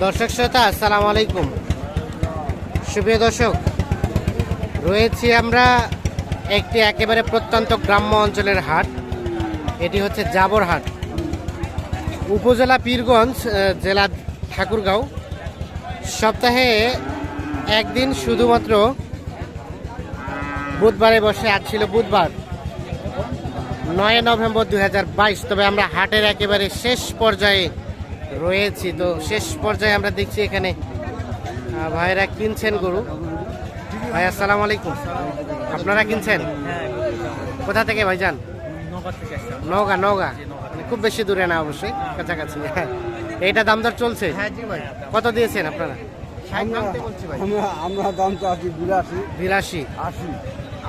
দর্শক শ্রোতা আসসালামু আলাইকুম। সুপ্রিয় দর্শক, রয়েছি আমরা একটি একেবারে প্রত্যন্ত গ্রাম্য অঞ্চলের হাট। এটি হচ্ছে জাবর হাট, উপজেলা পীরগঞ্জ, জেলা ঠাকুরগাঁও। সপ্তাহে একদিন শুধুমাত্র বুধবারে বসে। আজ ছিল বুধবার 9 নভেম্বর 2022। তবে আমরা হাটের একেবারে শেষ পর্যায়ে রয়েছি। তো শেষ পর্যায়ে আমরা দেখছি এখানে ভাইরা কিনছেন গরু। ভাই আসসালামু আলাইকুম, আপনারা কিনছেন? কোথা থেকে ভাইজান? নওগাঁ। নওগাঁ মানে খুব বেশি দূরে না, অবশ্যই কাছাকাছি। এইটা দাম দর চলছে? কত দিয়েছেন আপনারা? আমরা দাম তো আছি 82, 80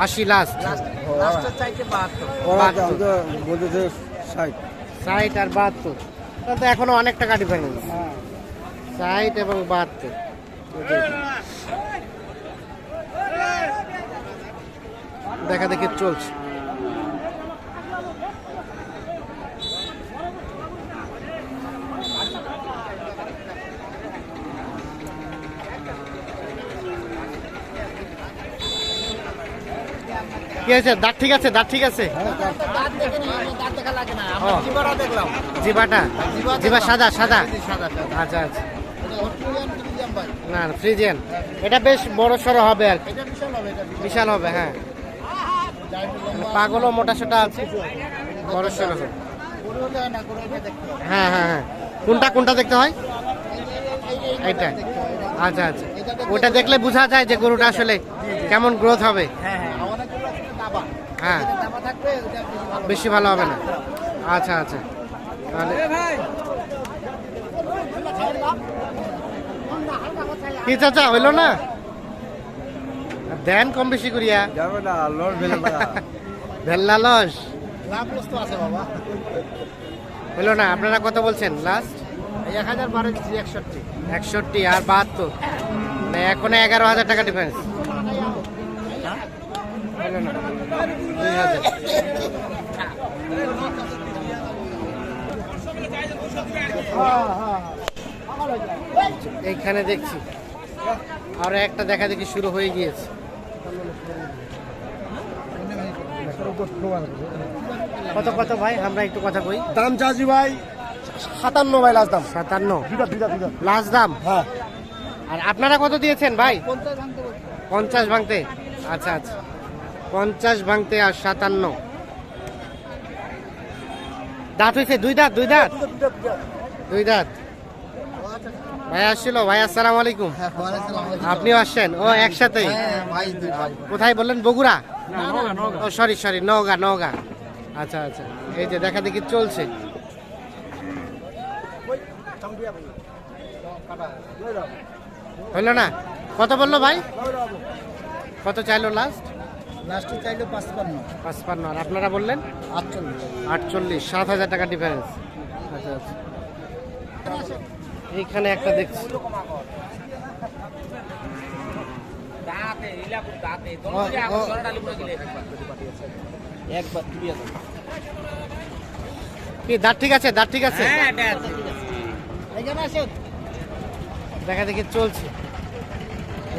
80 লাস্ট। 60 আর 72, তো এখনো অনেক টাকা ডিফারেন্স। 60 এবং 72 দেখা দেখি চলছে। কি হয়েছে? দাঁত ঠিক আছে? দাঁত ঠিক আছে? জিবাটা জিবা সাদা সাদা। আচ্ছা আচ্ছা, না ফ্রিজিয়ান, এটা বেশ বড় সড়ো হবে আর কি, বিশাল হবে। হ্যাঁ, পাগলও মোটা সোটা আছে, বড় সড়ো হবে। হ্যাঁ হ্যাঁ হ্যাঁ, কোনটা কোনটা দেখতে হয়? এইটা? আচ্ছা আচ্ছা, ওটা দেখলে বোঝা যায় যে গরুটা আসলে কেমন গ্রোথ হবে। হ্যাঁ, বেশি ভালো হবে না। আচ্ছা আচ্ছা, তাহলে কি চাচা হইলো না? দেন কম বেশি করিয়া ভেল্লা লস হইলো না। আপনারা কত বলছেন লাস্ট? 61 আর 72, এখন 11,000 টাকা ডিফারেন্স। হইলো না, 2,000। এইখানে দেখছি আর একটা দেখা দেখি শুরু হয়ে গিয়েছে। কত কত ভাই, আমরা একটু কথা কই। দাম চাচ্ছি ভাই 57 ভাই, লাস্ট দাম 57 দুইটা লাস্ট দাম। হ্যাঁ, আর আপনারা কত দিয়েছেন ভাই? 50 ভাঙতে। আচ্ছা আচ্ছা, 50 ভাঙতে আর 57। দাঁত হয়েছে? দুই দাঁত দুই দাঁত। ভাই আসছিল? ভাই আসসালামু আলাইকুম। আপনিও আসছেন? ও একসাথেই। কোথায় বললেন? বগুড়া? ও সরি, নওগাঁ। আচ্ছা আচ্ছা, এই যে দেখা দেখি চলছে। হইল না? কত বললো ভাই? কত চাইলো লাস্ট? লাস্টে চাইলো 55। আর আপনারা বললেন 48। 7,000 টাকা ডিফারেন্স। আচ্ছা আচ্ছা, এইখানে একটা দেখছি। কি দাঁত ঠিক আছে? দাঁত ঠিক আছে, দেখা দেখি চলছে।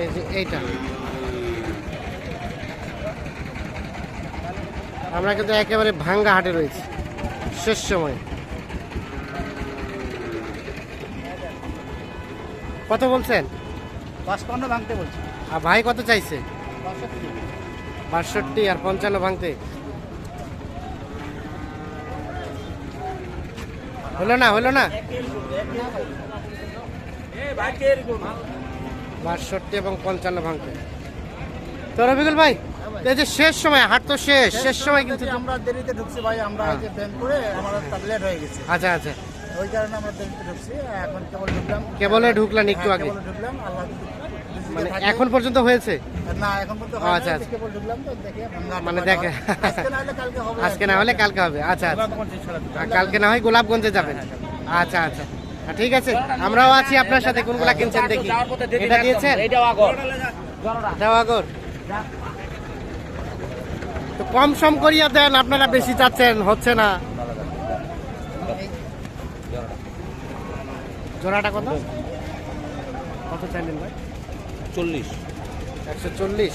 এই যে এইটা, আমরা কিন্তু একেবারে ভাঙ্গা হাটে রয়েছি, শেষ সময়। কত বলছেন? 55 ভাঙতে বলছি। আর ভাই কত চাইছে? 62 আর 55 ভাঙতে। হলো না 62 এবং 55 ভাঙতে। তো রবিকুল ভাই, এই যে শেষ সময়, হাট তো শেষ সময়, কিন্তু আমরা দেরিতে ঢুকছি ভাই, আমরা এই যে ব্যাংক করে আমাদের লেট হয়ে গেছে। আচ্ছা আচ্ছা, ওই কারণে আমরা দেরিতে ঢুকছি। এখন কেবলে ঢুকলেন একটু আগে? ঢুকলাম, আল্লাহ মানে এখন পর্যন্ত হয়েছে না, এখন পর্যন্ত আচ্ছা আচ্ছা, কেবল ঢুকলাম তো, দেখে মানে দেখে আজকে না হলে কালকে হবে। আচ্ছা আচ্ছা, কালকে না হয় গোলাপগঞ্জে যাবেন। আচ্ছা আচ্ছা, ঠিক আছে, আমরাও আছি আপনার সাথে। কোনগুলা কিনছেন দেখি? এটা দিয়েছেন? দেওয়াগর। তো কম সম করিয়া দেন, আপনারা বেশি চাচ্ছেন, হচ্ছে না। জোড়াটা কত? কত চাইলেন ভাই? 40। 140।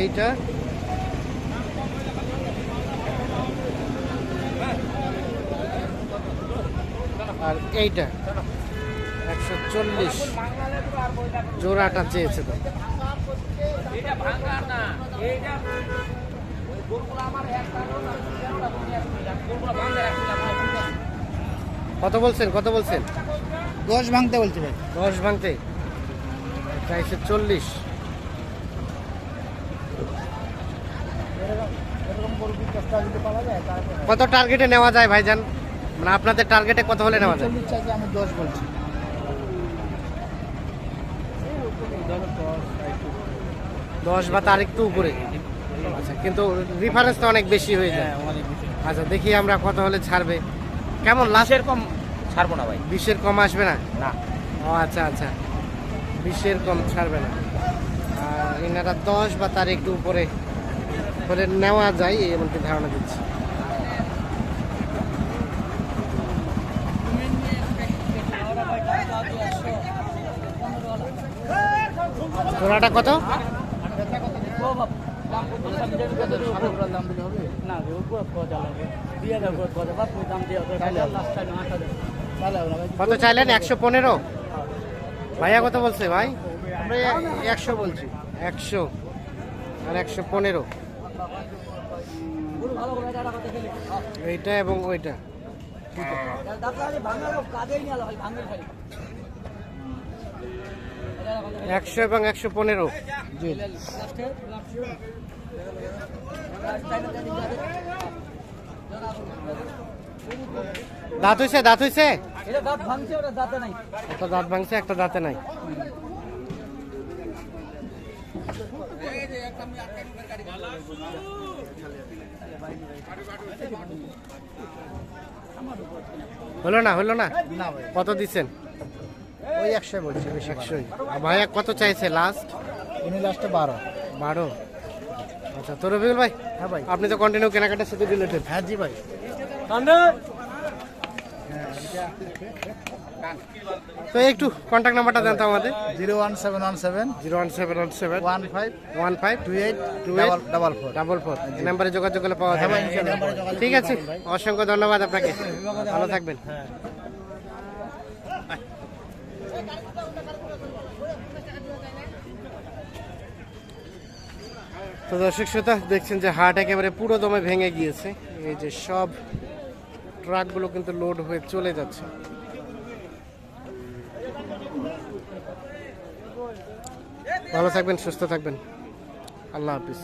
এইটা আর এইটা 140 জোড়াটা চেয়েছে তো। কত বলছেন, কত বলছেন? 10 ভাঙতে বলছি ভাই। 10 ভাঙতে চাইছে 40। এরকম গরু কি কষ্ট যদি পাওয়া যায় তারপরে কত টার্গেটে নেওয়া যায় ভাইজান? মানে আপনাদের টার্গেটে কত হলে নেওয়া যায়? 40 চাইছে, আমি 10 বলছি। 10 বা তার একটু উপরে। আচ্ছা, কিন্তু রেফারেন্স তো অনেক বেশি হয়ে যায়। আচ্ছা, দেখি আমরা কত হলে ছাড়বে। কেমন লাস্ট? এরকম ছাড়বো না ভাই। 20-এর কম আসবে না? না। ও আচ্ছা আচ্ছা, 20-এর কম ছাড়বে না। আর এনারা 10 বা তার একটু উপরে হলে নেওয়া যায় এমনকি ধারণা দিচ্ছি। জোড়াটা কত? কত চাইলেন? 115। ভাইয়া কত বলছে ভাই? আমরা 100 বলছি। 100 আর 115। এইটা এবং ওইটা 100 এবং 115। জি। দাঁত হইছে, দাঁত হইছে? এটা দাঁত ভাঙছে, ওটা দাঁতে নাই। একটা দাঁত ভাঙছে, একটা দাঁতে নাই। হলো না, হলো না? না ভাই, কত দিচ্ছেন? ওই 100 বলছি। 100। আর ভাইয়া কত চাইছে লাস্ট? উনি লাস্টে 12। 12। আচ্ছা, তো রবিউল ভাই, হ্যাঁ ভাই। আপনি তো কন্টিনিউ কেনাকাটার সাথে রিলেটেড। হ্যাঁ জি ভাই। তো একটু কন্ট্যাক্ট নাম্বারটা দেন তো আমাদের। 01717 01717 15 15 28 28 44। 44। এই নাম্বারে যোগাযোগ করলে পাওয়া যাবে। ঠিক আছে, অসংখ্য ধন্যবাদ আপনাকে, ভালো থাকবেন। তো দর্শক শ্রোতা, দেখছেন যে হাট একেবারে পুরো দমে ভেঙে গিয়েছে। এই যে সব ট্রাকগুলো কিন্তু লোড হয়ে চলে যাচ্ছে। ভালো থাকবেন, সুস্থ থাকবেন, আল্লাহ হাফিজ।